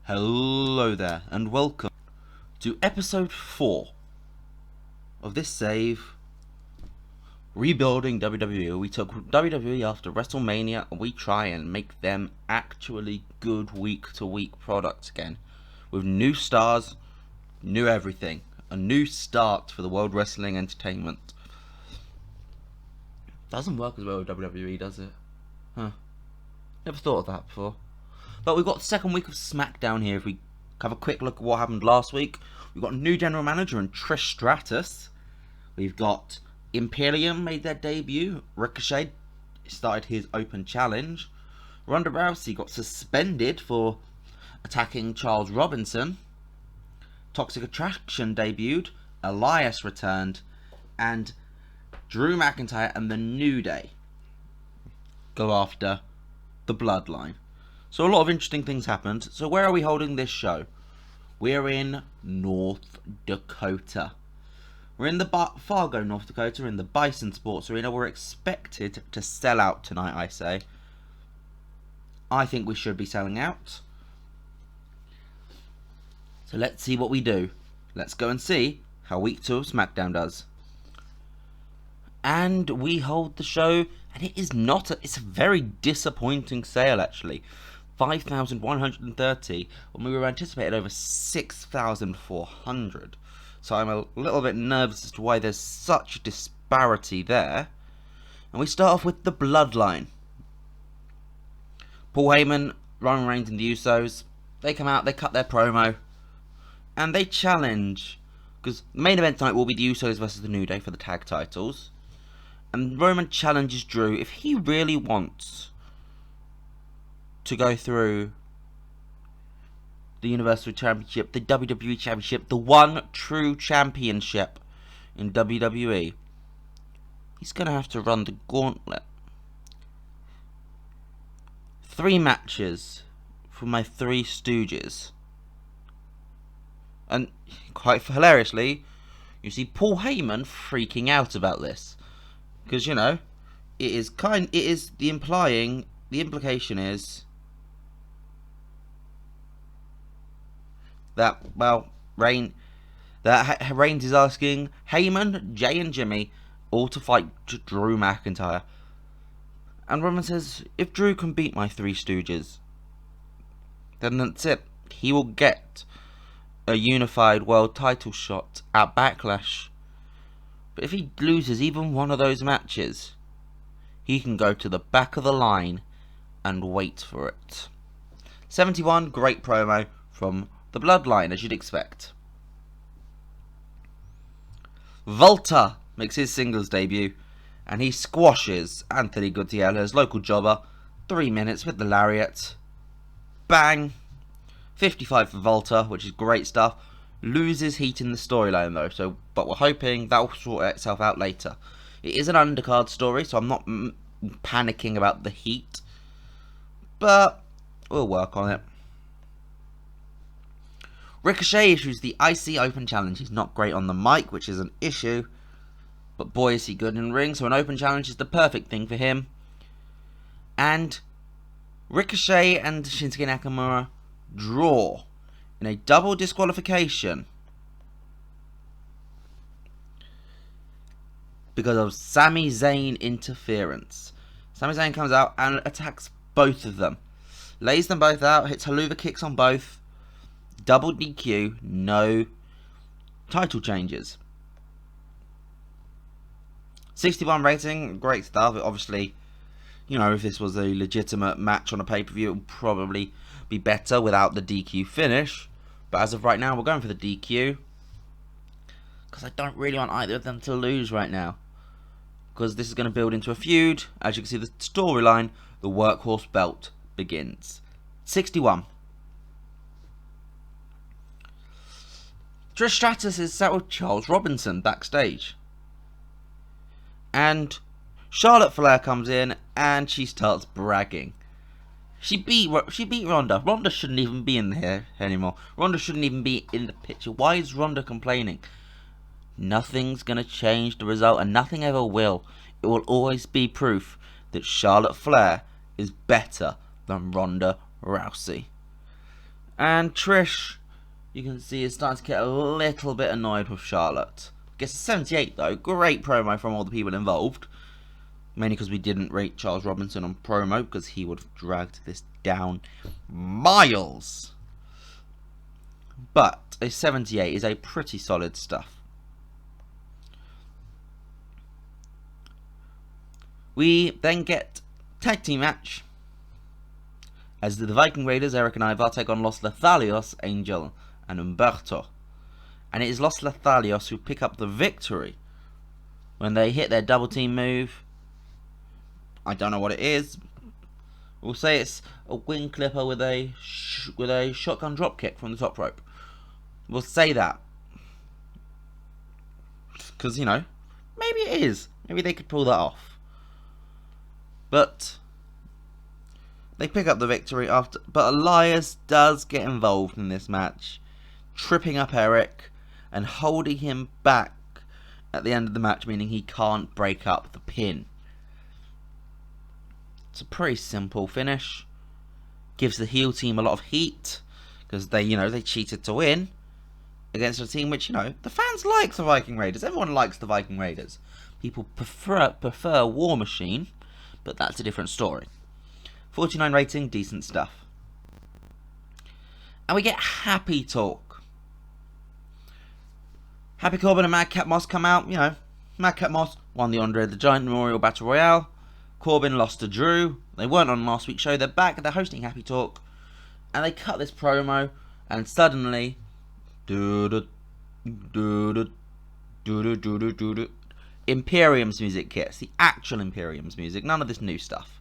Hello there, and welcome to episode 4 of this save, Rebuilding WWE. We took WWE after WrestleMania and we try and make them actually good week-to-week products again. With new stars, new everything. A new start for the World Wrestling Entertainment. Doesn't work as well with WWE, does it? Huh. Never thought of that before. But we've got the second week of Smackdown here. If we have a quick look at what happened last week, we've got a new general manager in Trish Stratus. We've got Imperium made their debut. Ricochet started his open challenge. Ronda Rousey got suspended for attacking Charles Robinson. Toxic Attraction debuted. Elias returned. And Drew McIntyre and the New Day go after the Bloodline. So a lot of interesting things happened. So where are we holding this show? We're in North Dakota. We're in the Fargo, North Dakota, in the Bison Sports Arena. We're expected to sell out tonight, I say. I think we should be selling out. So let's see what we do. Let's go and see how week 2 of Smackdown does. And we hold the show, and it is not it's a very disappointing sale, actually. 5,130 when we were anticipated over 6,400. So I'm a little bit nervous as to why there's such a disparity there. And we start off with the Bloodline. Paul Heyman, Roman Reigns and the Usos. They come out, they cut their promo. And they challenge. Because the main event tonight will be the Usos versus the New Day for the tag titles. And Roman challenges Drew if he really wants to go through the Universal Championship, the WWE Championship, the one true championship in WWE. He's going to have to run the gauntlet. 3 matches for my 3 Stooges. And quite hilariously, you see Paul Heyman freaking out about this. Because, you know, the implication is that, well, Reigns is asking Heyman, Jay and Jimmy all to fight Drew McIntyre. And Roman says, if Drew can beat my 3 Stooges, then that's it. He will get a unified world title shot at Backlash. But if he loses even one of those matches, he can go to the back of the line and wait for it. 71, great promo from the Bloodline, as you'd expect. Volta makes his singles debut, and he squashes Anthony Gutierrez, local jobber, 3 minutes with the lariat. Bang! 55 for Volta, which is great stuff. Loses heat in the storyline though, but we're hoping that will sort itself out later. It is an undercard story, so I'm not panicking about the heat, but we'll work on it. Ricochet issues the IC Open Challenge. He's not great on the mic, which is an issue, but boy is he good in ring, so an Open Challenge is the perfect thing for him. And Ricochet and Shinsuke Nakamura draw in a double disqualification because of Sami Zayn interference. Sami Zayn comes out and attacks both of them. Lays them both out, hits haluva kicks on both. Double DQ, no title changes. 61 rating, great stuff. Obviously, you know, if this was a legitimate match on a pay-per-view, it would probably be better without the DQ finish. But as of right now, we're going for the DQ. Because I don't really want either of them to lose right now. Because this is going to build into a feud. As you can see, the storyline, the workhorse belt begins. 61. Trish Stratus is sat with Charles Robinson backstage. And Charlotte Flair comes in and she starts bragging. She beat Ronda. Ronda shouldn't even be in here anymore. Ronda shouldn't even be in the picture. Why is Ronda complaining? Nothing's going to change the result, and nothing ever will. It will always be proof that Charlotte Flair is better than Ronda Rousey. And Trish, you can see, is starting to get a little bit annoyed with Charlotte. Gets a 78 though. Great promo from all the people involved. Mainly because we didn't rate Charles Robinson on promo, because he would have dragged this down miles. But a 78 is a pretty solid stuff. We then get tag team match as the Viking Raiders, Eric and Ivar, take on Los Lotharios, Angel and Humberto. And it is Los Lotharios who pick up the victory when they hit their double team move. I don't know what it is. We'll say it's a wing clipper with a shotgun drop kick from the top rope. We'll say that. Because, you know, maybe it is. Maybe they could pull that off. But they pick up the victory after. But Elias does get involved in this match, tripping up Eric and holding him back at the end of the match, meaning he can't break up the pin. It's a pretty simple finish. Gives the heel team a lot of heat because they cheated to win against a team which, the fans like the Viking Raiders. Everyone likes the Viking Raiders. People prefer War Machine, but that's a different story. 49 rating, decent stuff. And we get Happy Talk. Happy Corbin and Madcap Moss come out. Madcap Moss won the Andre the Giant Memorial Battle Royale. Corbin lost to Drew. They weren't on last week's show. They're back. They're hosting Happy Talk. And they cut this promo. And suddenly, Imperium's music hits. The actual Imperium's music. None of this new stuff.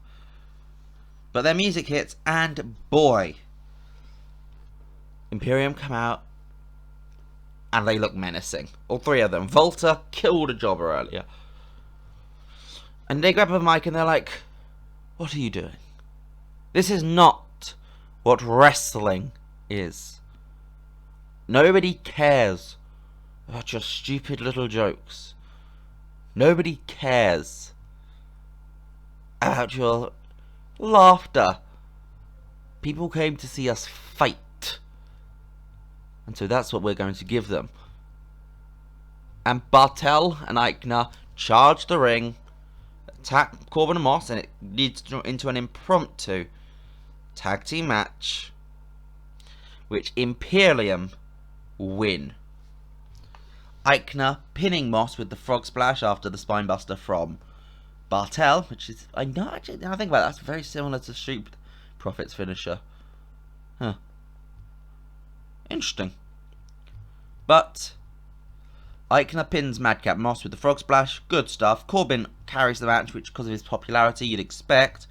But their music hits. And boy, Imperium come out. And they look menacing. All three of them. Volta killed a jobber earlier. And they grab a mic and they're like, what are you doing? This is not what wrestling is. Nobody cares about your stupid little jokes. Nobody cares about your laughter. People came to see us fight. And so that's what we're going to give them. And Bartel and Eichner charge the ring, attack Corbin and Moss, and it leads into an impromptu tag team match, which Imperium win. Eichner pinning Moss with the frog splash after the spinebuster from Bartel, which is, I think about it, that's very similar to Street Profits finisher. Huh. Interesting. But Eichner pins Madcap Moss with the frog splash. Good stuff. Corbin carries the match, which, because of his popularity, you'd expect.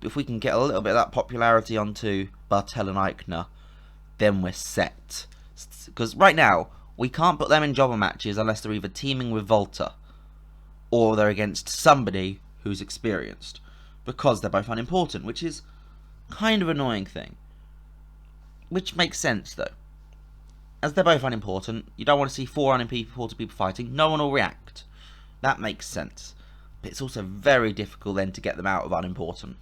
But if we can get a little bit of that popularity onto Bartel and Eichner, then we're set. Because right now, we can't put them in jobber matches unless they're either teaming with Volta or they're against somebody who's experienced. Because they're both unimportant, which is kind of an annoying thing. Which makes sense, though. As they're both unimportant, you don't want to see four unimportant people fighting. No one will react. That makes sense. But it's also very difficult then to get them out of unimportant.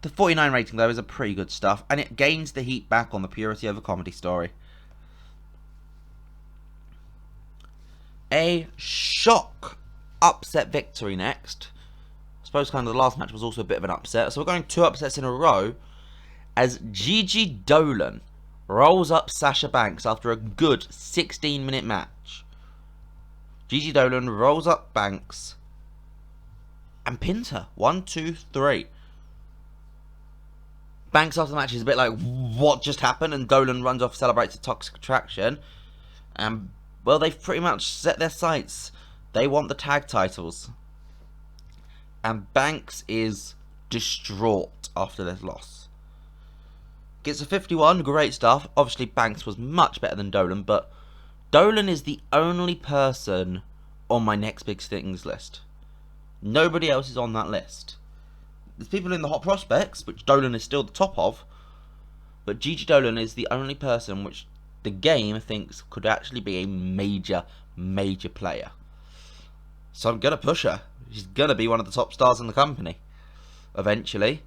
The 49 rating, though, is a pretty good stuff. And it gains the heat back on the purity of a comedy story. A shock upset victory next. I suppose kind of the last match was also a bit of an upset. So we're going 2 upsets in a row. As Gigi Dolan rolls up Sasha Banks after a good 16-minute match. Gigi Dolan rolls up Banks and pins her. 1, 2, 3. Banks after the match is a bit like, what just happened? And Dolan runs off, celebrates a toxic attraction. And, well, they've pretty much set their sights. They want the tag titles. And Banks is distraught after this loss. Gets a 51, great stuff. Obviously, Banks was much better than Dolan, but Dolan is the only person on my next big things list. Nobody else is on that list. There's people in the hot prospects, which Dolan is still the top of, but Gigi Dolan is the only person which the game thinks could actually be a major, major player. So I'm going to push her. She's going to be one of the top stars in the company, eventually.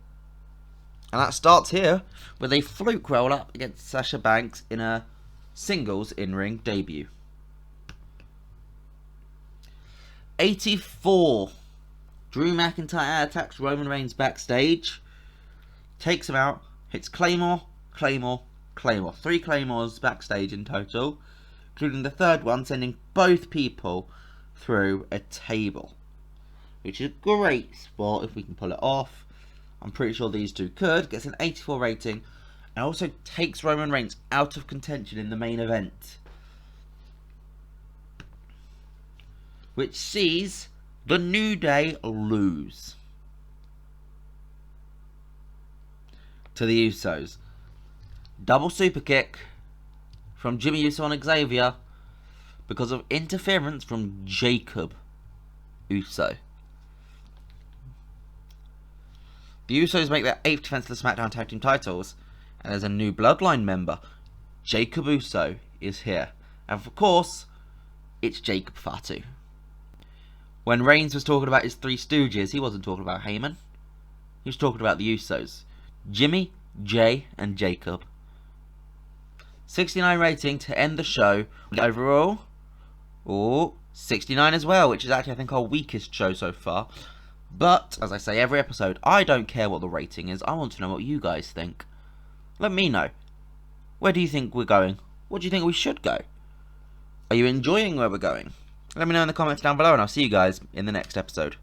And that starts here with a fluke roll up against Sasha Banks in a singles in-ring debut. 84. Drew McIntyre attacks Roman Reigns backstage. Takes him out. Hits Claymore, Claymore, Claymore. 3 Claymores backstage in total, including the third one sending both people through a table. Which is a great spot if we can pull it off. I'm pretty sure these two could. Gets an 84 rating. And also takes Roman Reigns out of contention in the main event. Which sees the New Day lose to the Usos. Double super kick from Jimmy Uso on Xavier because of interference from Jacob Uso. The Usos make their 8th defense of the Smackdown Tag Team titles, and there's a new Bloodline member. Jacob Uso is here. And of course, it's Jacob Fatu. When Reigns was talking about his 3 Stooges, he wasn't talking about Heyman. He was talking about the Usos. Jimmy, Jay, and Jacob. 69 rating to end the show. Overall, 69 as well, which is actually, I think, our weakest show so far. But, as I say every episode, I don't care what the rating is. I want to know what you guys think. Let me know. Where do you think we're going? What do you think we should go? Are you enjoying where we're going? Let me know in the comments down below, and I'll see you guys in the next episode.